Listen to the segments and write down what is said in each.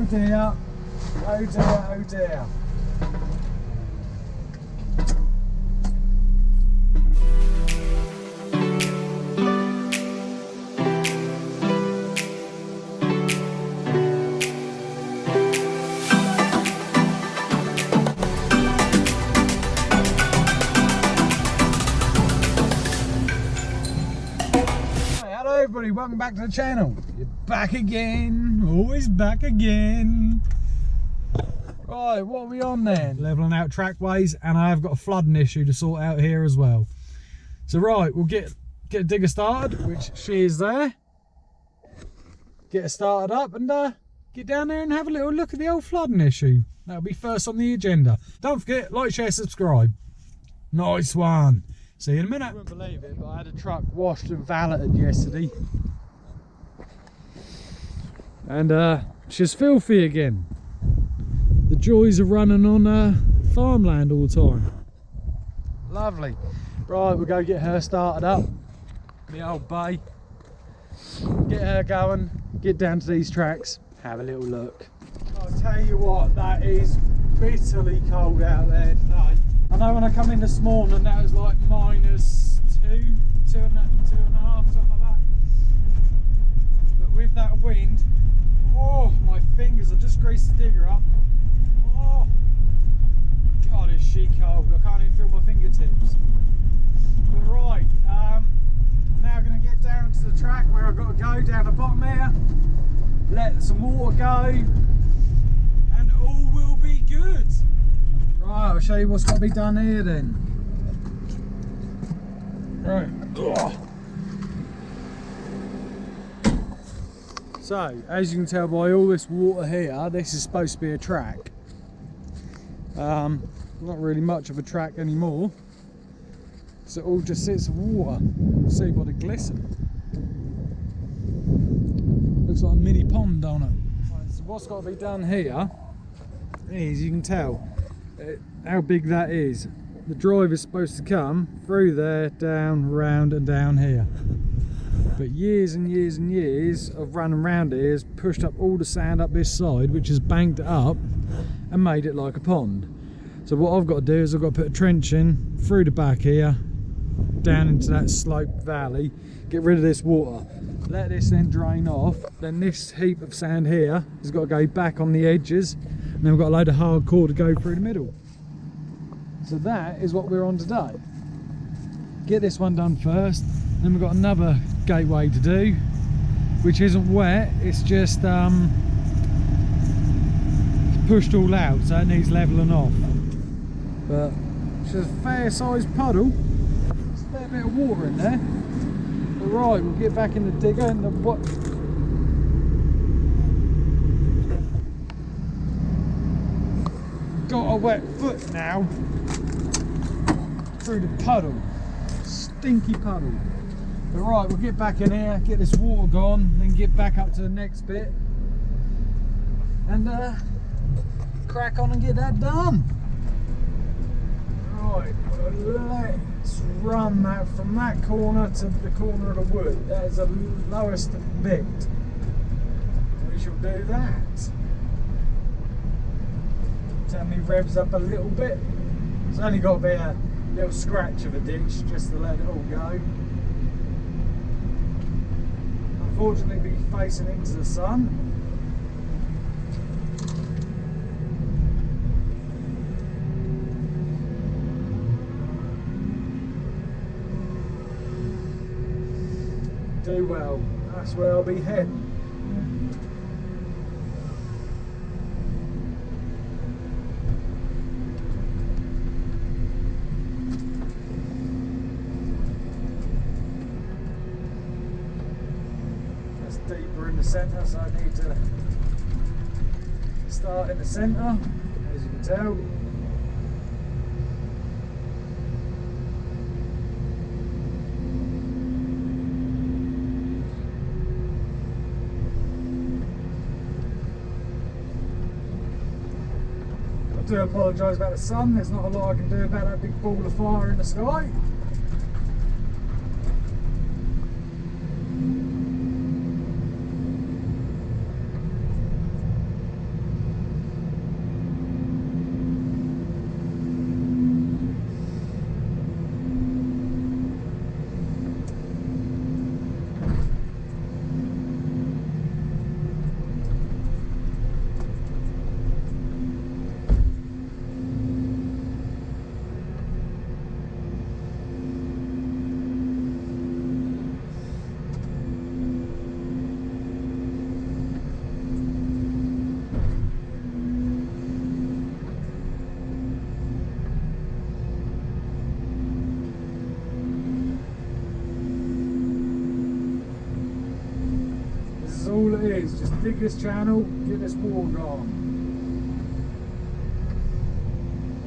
Oh dear. Oh dear, oh dear. Hello everybody, welcome back to the channel. You're back again, always back again. Right, what are we on then? Leveling out trackways, and I have got a flooding issue to sort out here as well. So right, we'll get a digger started, which she is there. Get her started up and get down there and have a little look at the old flooding issue. That'll be first on the agenda. Don't forget, like, share, subscribe. Nice one. See you in a minute. I wouldn't believe it, but I had a truck washed and valeted yesterday. And she's filthy again. The joys of running on farmland all the time. Lovely. Right, we'll go get her started up. The old bay. Get her going, get down to these tracks, have a little look. I'll tell you what, that is bitterly cold out there today. I know when I come in this morning that was like -2, two and a half, something like that. But with that wind, oh, my fingers, I just greased the digger up. Oh, God, is she cold. I can't even feel my fingertips. But right, now I'm going to get down to the track where I've got to go down the bottom here, let some water go, and all will be good. Right, I'll show you what's got to be done here then. Right. So, as you can tell by all this water here, this is supposed to be a track. Not really much of a track anymore. So it all just sits of water. See what it glistens. Looks like a mini pond on it. Right, so what's got to be done here is, you can tell how big that is. The drive is supposed to come through there, down, round and down here. But years and years and years of running around here has pushed up all the sand up this side, which has banked it up and made it like a pond. So what I've got to do is I've got to put a trench in through the back here, down into that sloped valley, get rid of this water, let this then drain off, then this heap of sand here has got to go back on the edges, and then we've got a load of hardcore to go through the middle. So that is what we're on today. Get this one done first, then we've got another gateway to do, which isn't wet, it's just pushed all out, so it needs levelling off. But it's a fair sized puddle. There's a fair bit of water in there. But right, we'll get back in the digger and the what. Got a wet foot now through the puddle. Stinky puddle. But right, we'll get back in here, get this water gone, then get back up to the next bit and crack on and get that done. Right, let's run that from that corner to the corner of the wood. That is the lowest bit. We shall do that. Tell me revs up a little bit. It's only got to be a little scratch of a ditch just to let it all go. Unfortunately, be facing into the sun. Do well, that's where I'll be heading. That's deeper in the centre, so I need to start in the centre, as you can tell. I do apologise about the sun, there's not a lot I can do about that big ball of fire in the sky. all it is. Just dig this channel, get this water on.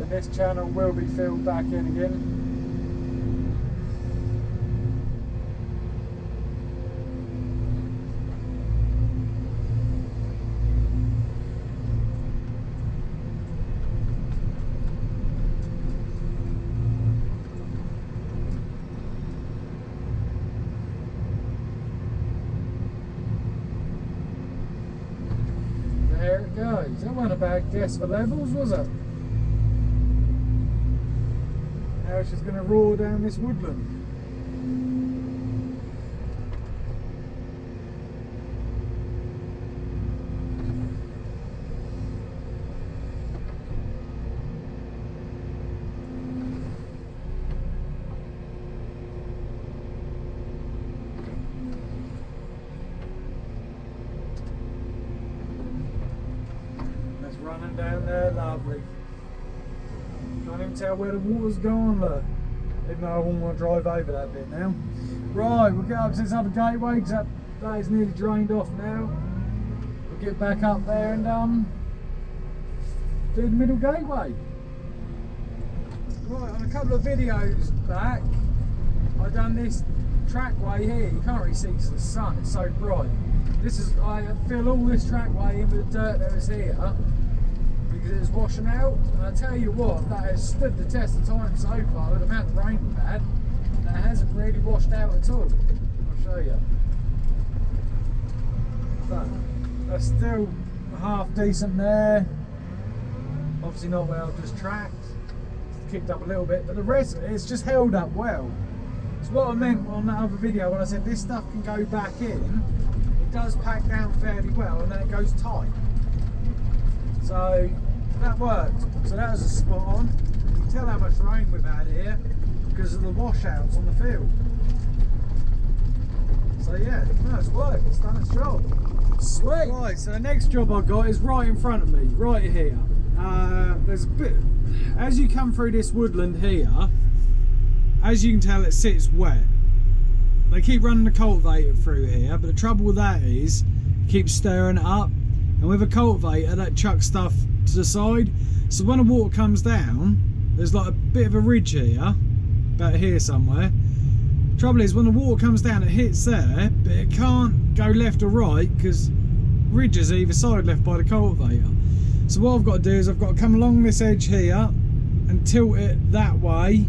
And this channel will be filled back in again. There it goes. That wasn't a bad guess for levels, was it? Now she's going to roar down this woodland. Running down there, lovely. Can't even tell where the water's gone, look. Even though I wouldn't want to drive over that bit now. Right, we'll get up to this other gateway because that is nearly drained off now. We'll get back up there and do the middle gateway. Right, on a couple of videos back, I done this trackway here. You can't really see because the sun, it's so bright. This is, I fill all this trackway in with the dirt that was here because it was washing out, and I tell you what, that has stood the test of time so far. With the amount of rain we've had, that hasn't really washed out at all. I'll show you. But that's still half decent there. Obviously not where I've just tracked. It's kicked up a little bit, but the rest of it's just held up well. It's what I meant on that other video when I said this stuff can go back in. It does pack down fairly well, and then it goes tight. So that worked. So that was a spot on. You can tell how much rain we've had here because of the washouts on the field. So yeah, no, it's worked. It's done its job. Sweet. Right, so the next job I've got is right in front of me, right here. There's a bit, as you come through this woodland here, as you can tell, it sits wet. They keep running the cultivator through here, but the trouble with that is it keeps stirring it up, and with a cultivator that chucks stuff to the side, so when the water comes down, there's like a bit of a ridge here, about here somewhere. Trouble is, when the water comes down, it hits there, but it can't go left or right because ridges either side left by the cultivator. So what I've got to do is I've got to come along this edge here and tilt it that way,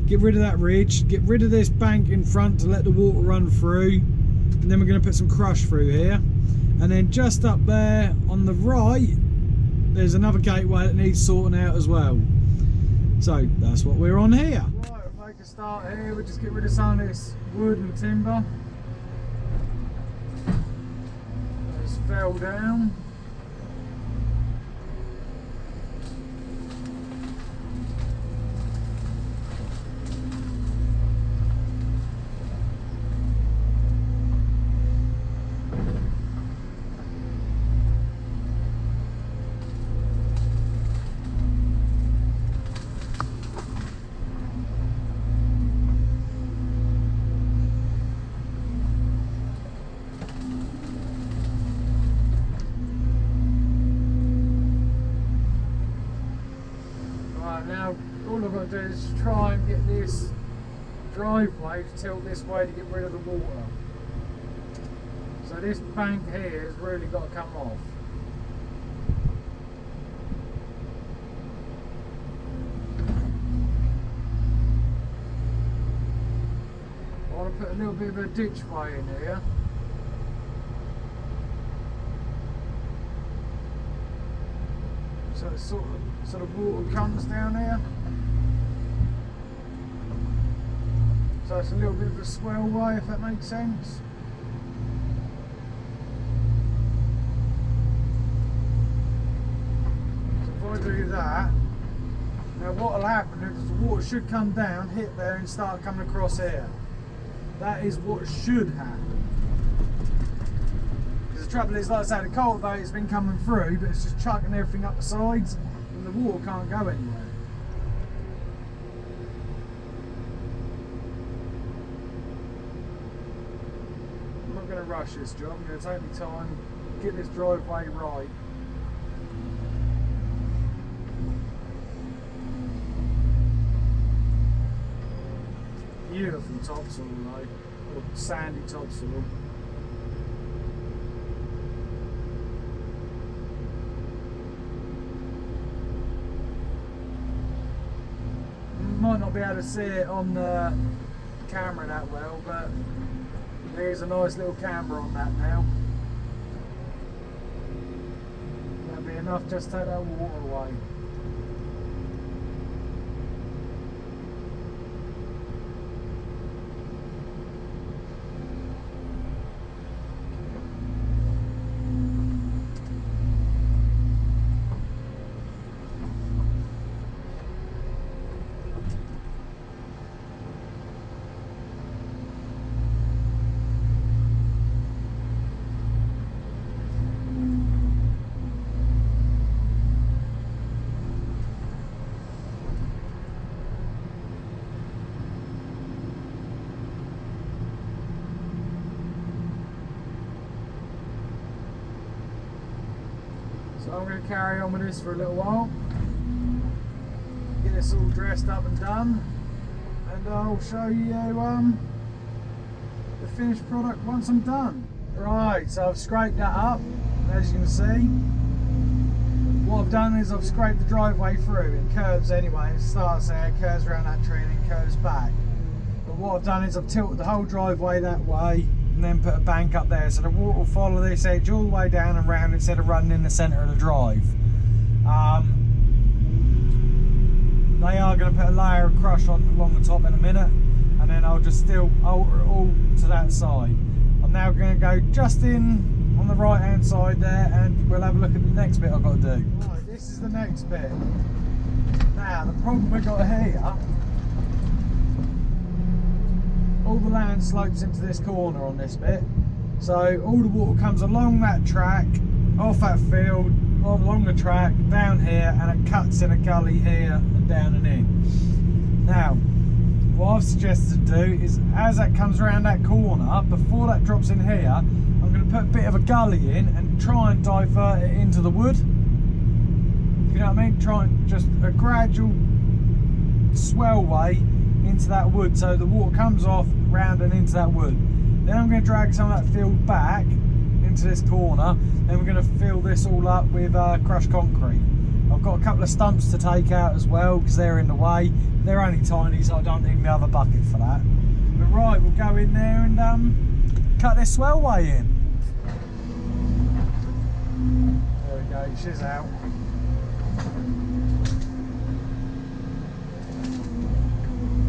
get rid of that ridge, get rid of this bank in front to let the water run through, and then we're going to put some crush through here. And then just up there on the right, there's another gateway that needs sorting out as well. So that's what we're on here. Right, we'll make a start here. We'll just get rid of some of this wood and timber. Just fell down. Now all I've got to do is try and get this driveway to tilt this way to get rid of the water. So this bank here has really got to come off. I want to put a little bit of a ditch way in here. So it's sort of water comes down here. So it's a little bit of a swell way, if that makes sense. So if I do that, now what will happen is the water should come down, hit there and start coming across here. That is what should happen. The trouble is, like I say, the cultivator's been coming through, but it's just chucking everything up the sides and the water can't go anywhere. I'm not not going to rush this job. I'm going to take my time, get this driveway right. Beautiful topsoil though, or sandy topsoil. Might not be able to see it on the camera that well, but there's a nice little camber on that now. That'll be enough just to take that water away. So I'm going to carry on with this for a little while, get this all dressed up and done, and I'll show you the finished product once I'm done. Right, so I've scraped that up, as you can see. What I've done is I've scraped the driveway through. It curves anyway, it starts there, curves around that tree and then curves back. But what I've done is I've tilted the whole driveway that way and then put a bank up there, so the water will follow this edge all the way down and round instead of running in the centre of the drive. They are going to put a layer of crush on along the top in a minute, and then I'll just still alter it all to that side. I'm now going to go just in on the right hand side there, and we'll have a look at the next bit I've got to do. Right, this is the next bit. Now the problem we've got here, all the land slopes into this corner on this bit, so all the water comes along that track, off that field, along the track, down here, and it cuts in a gully here and down and in. Now what I've suggested to do is, as that comes around that corner, before that drops in here, I'm going to put a bit of a gully in and try and divert it into the wood. You know what I mean? Try and just a gradual swell way into that wood, so the water comes off round and into that wood. Then I'm going to drag some of that field back into this corner, then we're going to fill this all up with crushed concrete. I've got a couple of stumps to take out as well because they're in the way. They're only tiny, so I don't need my other bucket for that. But right, we'll go in there and cut this swellway in. There we go, she's out.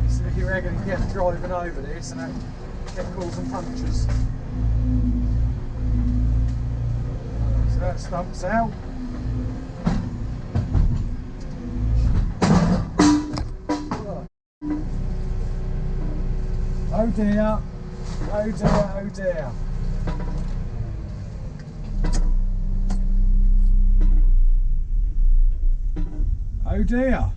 So if you reckon you get driving over this and get causing punctures. So that stump's out. Oh dear, oh dear, oh dear. Oh dear.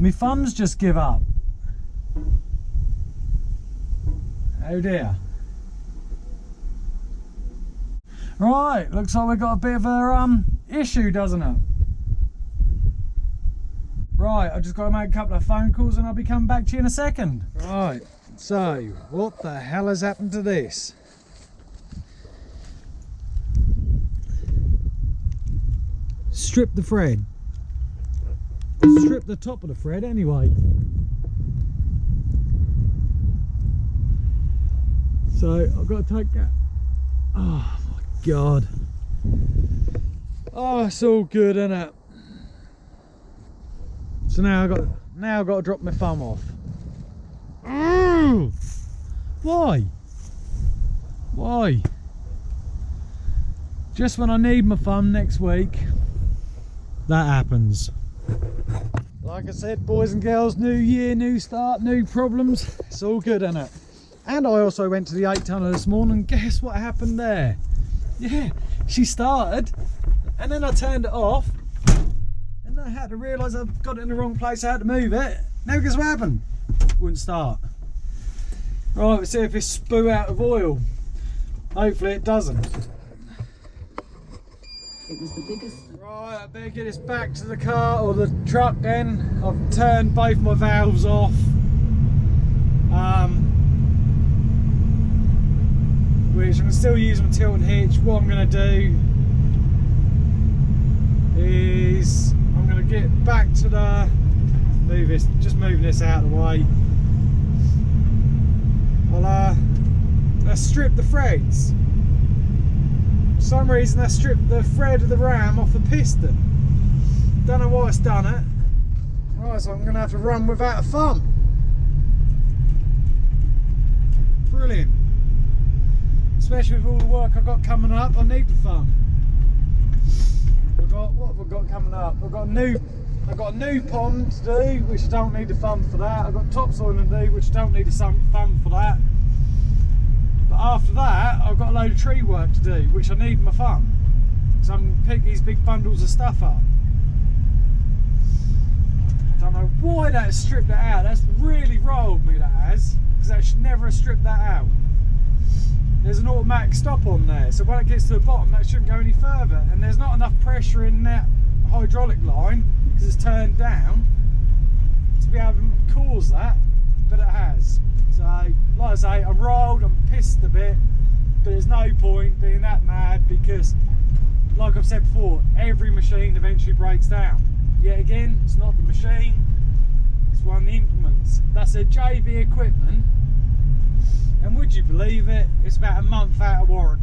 My thumbs just give up. Oh dear. Right, looks like we've got a bit of a issue, doesn't it? Right, I've just got to make a couple of phone calls and I'll be coming back to you in a second. Right, so what the hell has happened to this? Strip the thread. Strip the top of the thread anyway. So I've got to take that. Oh my God. Oh, it's all good, isn't it? So now I've got to drop my thumb off. Oh, why? Why? Just when I need my thumb next week, that happens. Like I said, boys and girls, new year, new start, new problems. It's all good, isn't it? And I also went to the 8-tonner this morning, and guess what happened there? Yeah, she started, and then I turned it off. I had to realise I've got it in the wrong place, I had to move it. Now guess what happened? Wouldn't start. Right, let's see if it spoo out of oil. Hopefully it doesn't. It was the biggest. Right, I better get this back to the car or the truck then. I've turned both my valves off. Which I can still use my tilt and hitch. What I'm going to do is I'm going to get back to the just moving this out of the way. I'll strip the threads. For some reason I stripped the thread of the ram off the piston. Don't know why it's done it. Right, so I'm going to have to run without a thumb. Brilliant. Especially with all the work I've got coming up, I need the thumb. What have I got coming up? I've got a new pond to do, which I don't need the thumb for that. I've got topsoil to do, which I don't need a thumb for that. But after that, I've got a load of tree work to do, which I need my thumb. So I'm going to pick these big bundles of stuff up. I don't know why that has stripped that out. That's really rolled me, that has. Because I should never have stripped that out. There's an automatic stop on there, so when it gets to the bottom that shouldn't go any further, and there's not enough pressure in that hydraulic line because it's turned down to be able to cause that, but it has. So like I say, I'm rolled, I'm pissed a bit, but there's no point being that mad because like I've said before, every machine eventually breaks down. Yet again, it's not the machine, it's one of the implements. That's a JB equipment. And would you believe it, it's about a month out of warranty.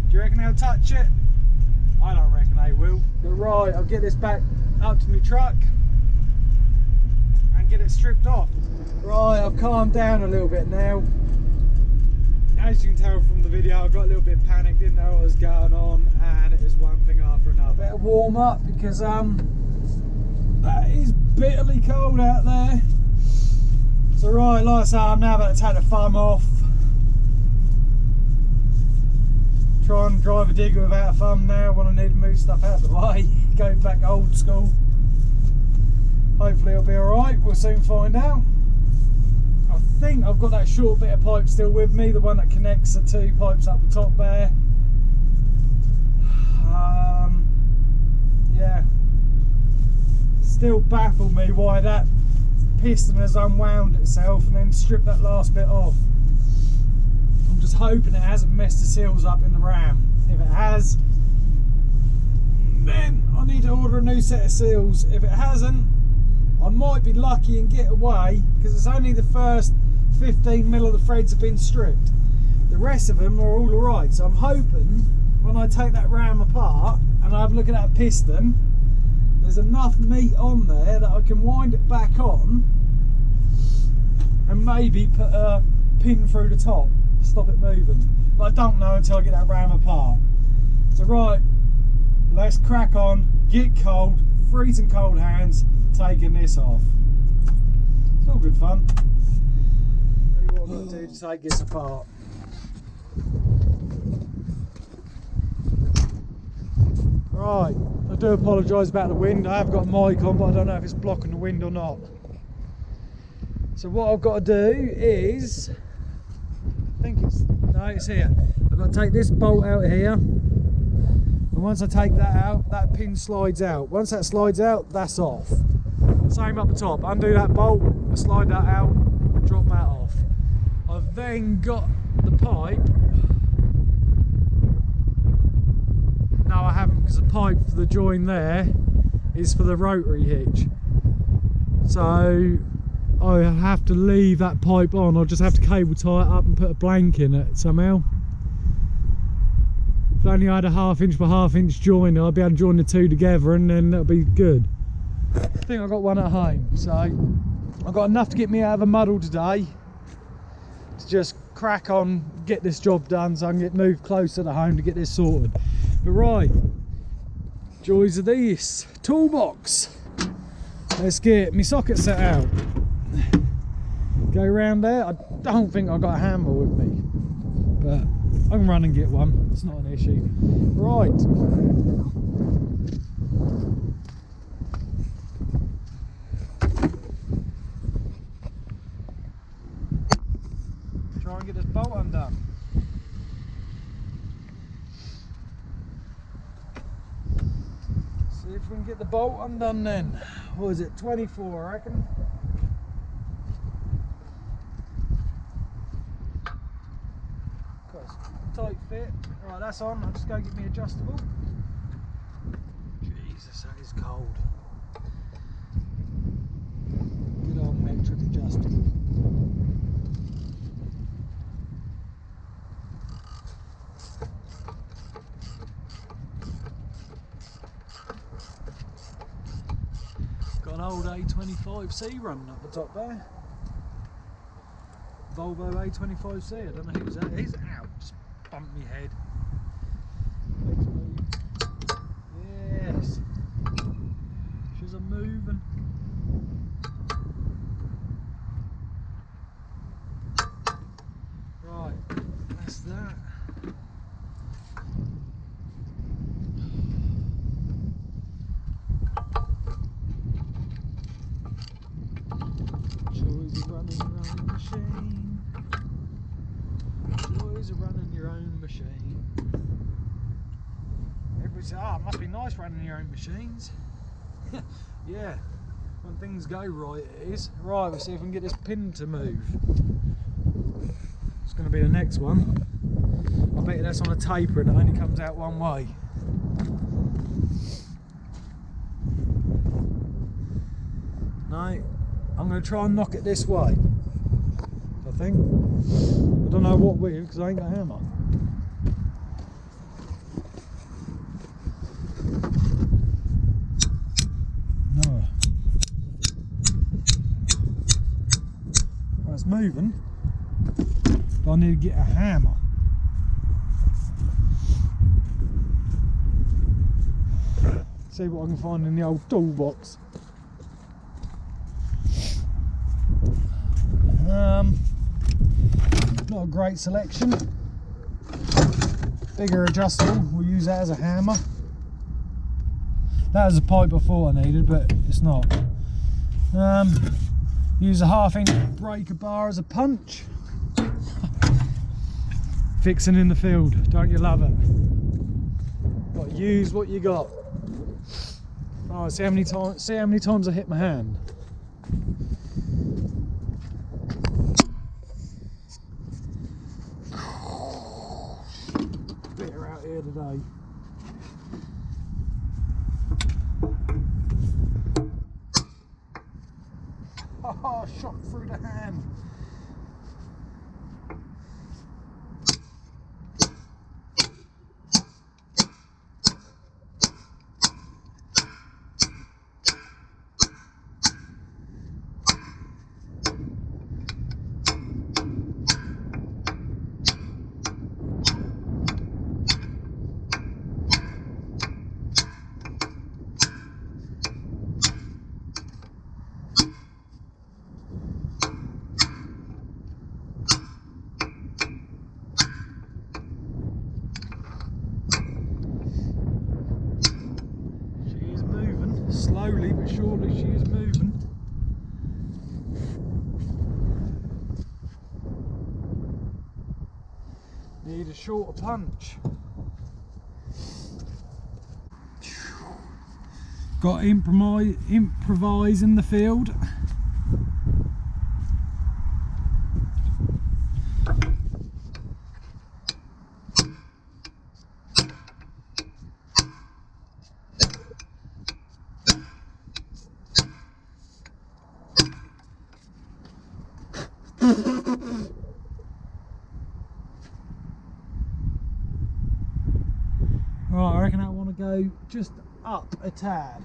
Do you reckon they'll touch it? I don't reckon they will. But right, I'll get this back up to my truck and get it stripped off. Right, I've calmed down a little bit now. As you can tell from the video, I got a little bit panicked, didn't know what was going on, and it was one thing after another. Better warm up because that is bitterly cold out there. So right, like I say, I'm now about to take the thumb off. Try and drive a digger without a thumb now when I need to move stuff out of the way. Go back old school. Hopefully it'll be alright, we'll soon find out. I think I've got that short bit of pipe still with me, the one that connects the two pipes up the top there. Yeah. Still baffle me why that piston has unwound itself and then stripped that last bit off. I'm just hoping it hasn't messed the seals up in the ram. If it has, then I need to order a new set of seals. If it hasn't, I might be lucky and get away because it's only the first 15 mil of the threads have been stripped. The rest of them are all alright, so I'm hoping when I take that ram apart and I have a look at that piston, there's enough meat on there that I can wind it back on and maybe put a pin through the top to stop it moving. But I don't know until I get that ram apart. So right, let's crack on, get cold, freezing cold hands, taking this off. It's all good fun. What I've got to do to take this apart. Right, I do apologise about the wind. I have got a mic on, but I don't know if it's blocking the wind or not. So what I've got to do is, it's here. I've got to take this bolt out here, and once I take that out, that pin slides out. Once that slides out, that's off. Same up the top, undo that bolt, slide that out, drop that off. I've then got the pipe. No, I haven't, because the pipe for the join there is for the rotary hitch. So I have to leave that pipe on. I'll just have to cable tie it up and put a blank in it somehow. If only I had a 1/2 inch by 1/2 inch join, I'd be able to join the two together and then that'll be good. I think I've got one at home, so I've got enough to get me out of a muddle today to just crack on, get this job done so I can get moved closer to home to get this sorted. But right, joys of this toolbox. Let's get my socket set out. Go around there. I don't think I've got a hammer with me, but I can run and get one. It's not an issue. Right. try and get this bolt undone. See if we can get the bolt undone then. What is it, 24 I reckon? Got a tight fit. Right, that's on. I'll just go get me adjustable. Jesus, that is cold. Good old metric adjustable. Got an old A25C running up the top there. Volvo A25C, I don't know who's that is. Ow, just bumped me head. Yes. She's a moving. Right, that's that. Joys of running your own machine. Joys of running your own machine. Everybody says, oh, it must be nice running your own machines. Yeah, when things go right it is. Right, we'll see if we can get this pin to move. It's going to be the next one. I bet you that's on a taper and it only comes out one way. No, I'm going to try and knock it this way, I think. I don't know what with because I ain't got a hammer. No. Well, it's moving, but I need to get a hammer. See what I can find in the old toolbox. Not a great selection. Bigger adjustable, we'll use that as a hammer. That was a pipe I thought I needed, but it's not. Use a 1/2 inch breaker bar as a punch. Fixing in the field, don't you love it? Got to use what you got. Oh, see how many times I hit my hand. Bitter out here today. Oh, shot through the hand. Slowly but surely she is moving. Need a shorter punch. Got to improvise in the field. Right, I reckon I want to go just up a tad.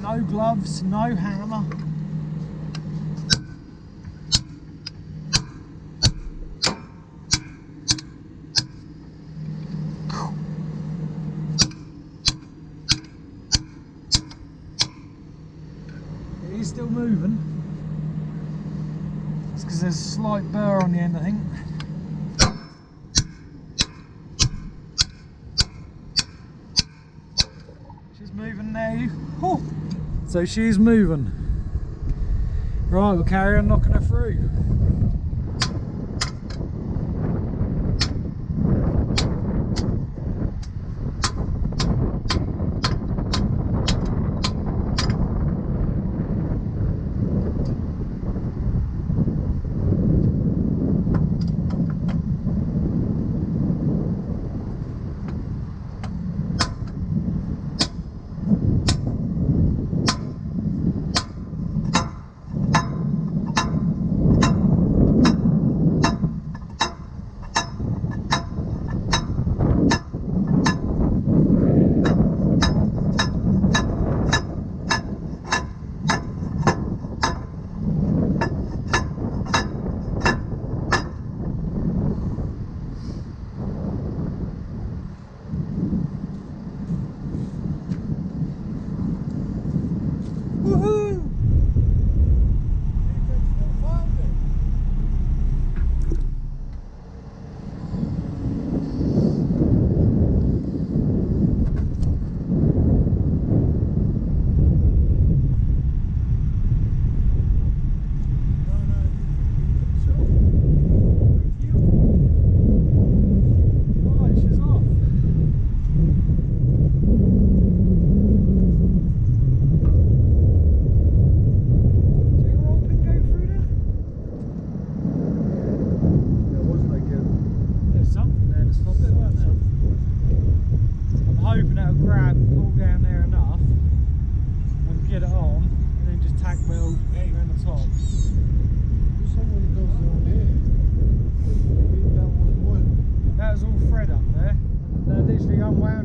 No gloves, no hammer. she's still moving. It's because there's a slight burr on the end, I think. She's moving now. Oh. So she's moving. Right, we'll carry on knocking her through.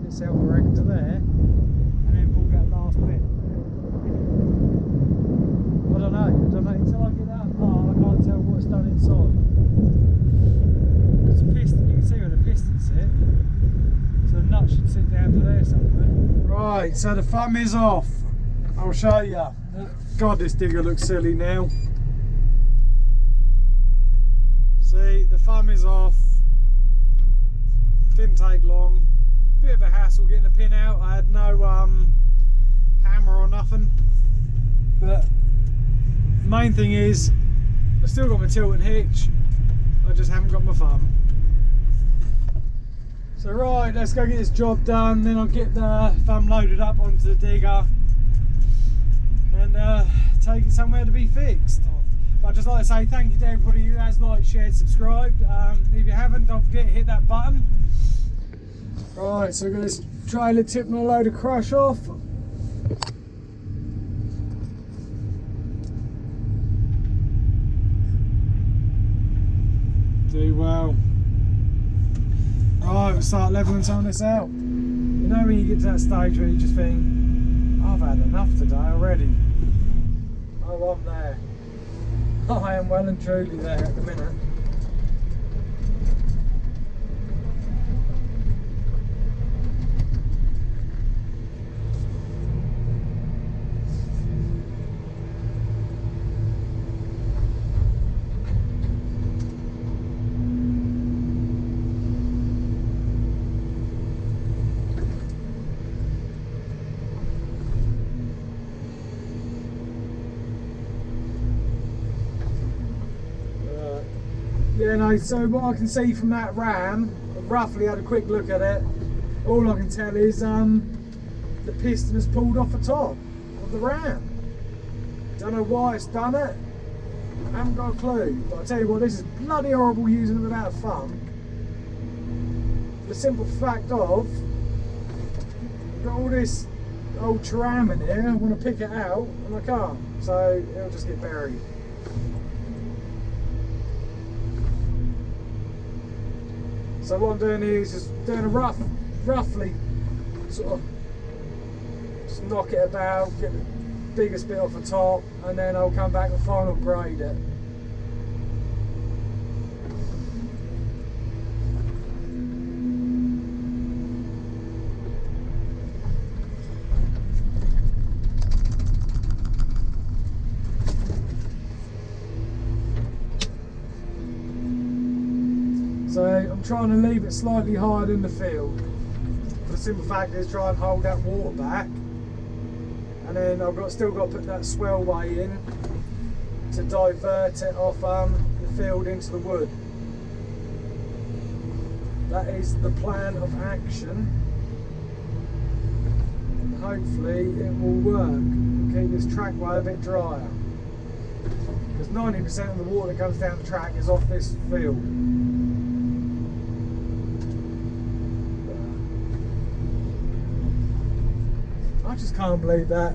Itself, I reckon, to there, and then pull that last bit. I don't know, until I get that apart I can't tell what's done inside. Because the piston, you can see where the piston sit, so the nut should sit down to there somewhere. Right, so the thumb is off. I'll show you. God, this digger looks silly now. See, the thumb is off. Didn't take long. Bit of a hassle getting the pin out. I had no hammer or nothing, but the main thing is I still got my tilt and hitch, I just haven't got my thumb. So right, let's go get this job done, then I'll get the thumb loaded up onto the digger and take it somewhere to be fixed. But I'd just like to say thank you to everybody who has liked, shared, subscribed. If you haven't, don't forget to hit that button. Right, so we've got this trailer tipping a load of crush off. Do well. Right, we'll start levelling some of this out. You know when you get to that stage where you just think, I've had enough today already. Oh, I'm there. I am well and truly there at the minute. Yeah, no, so what I can see from that ram, I've roughly had a quick look at it, all I can tell is the piston has pulled off the top of the ram. Don't know why it's done it, I haven't got a clue, but I'll tell you what, this is bloody horrible using it without a thumb. For the simple fact of, I've got all this old tram in here, I want to pick it out and I can't, so it'll just get buried. So what I'm doing here is just doing a roughly sort of just knock it about, get the biggest bit off the top, and then I'll come back and final grade it. I'm trying to leave it slightly higher than the field. The simple fact is try and hold that water back, and then I've still got to put that swellway in to divert it off the field into the wood. That is the plan of action. And hopefully it will work and keep this trackway a bit drier. Because 90% of the water that comes down the track is off this field. I just can't believe that.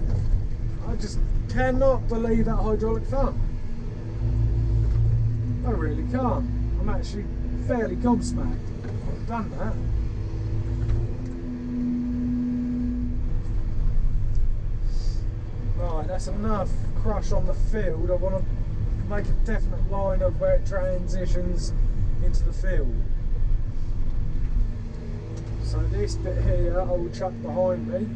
I just cannot believe that hydraulic thumb. I really can't. I'm actually fairly gobsmacked. I've done that. Right, that's enough crush on the field. I want to make a definite line of where it transitions into the field. So this bit here I will chuck behind me.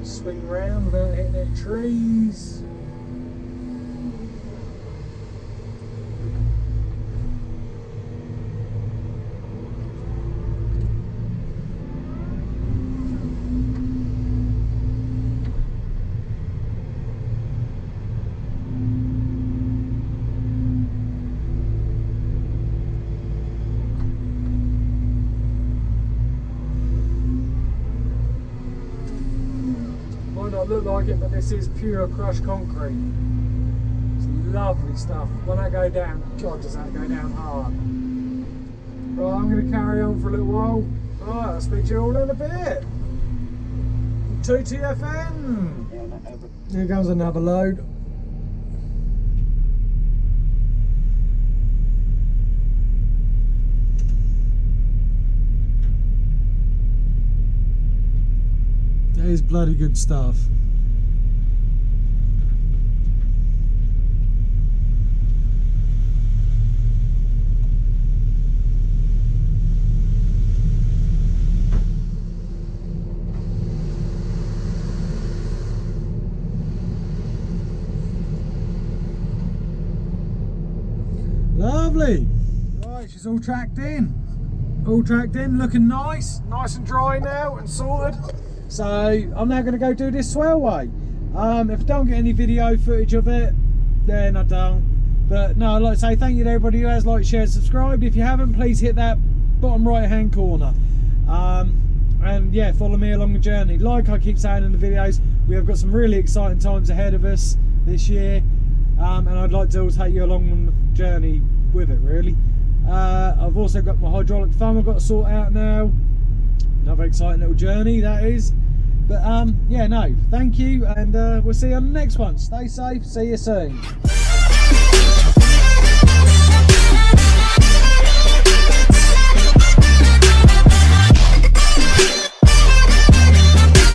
Swing round without hitting any trees. Look like it, but this is pure crushed concrete. It's lovely stuff. When I go down, God, does that go down hard. Right, I'm going to carry on for a little while. Right, I'll speak to you all in a bit. 2TFN. Here comes another load. That is bloody good stuff. Lovely. Right, she's all tracked in. All tracked in, looking nice. Nice and dry now and sorted. So I'm now going to go do this swellway. If I don't get any video footage of it, then I don't. But no, I'd like to say thank you to everybody who has liked, shared, subscribed. If you haven't, please hit that bottom right hand corner. And yeah, follow me along the journey. Like I keep saying in the videos, we have got some really exciting times ahead of us this year. And I'd like to take you along on the journey with it, really. I've also got my hydraulic thumb I've got to sort out now. Another exciting little journey that is. But yeah, no, thank you, and we'll see you on the next one. Stay safe, see you soon.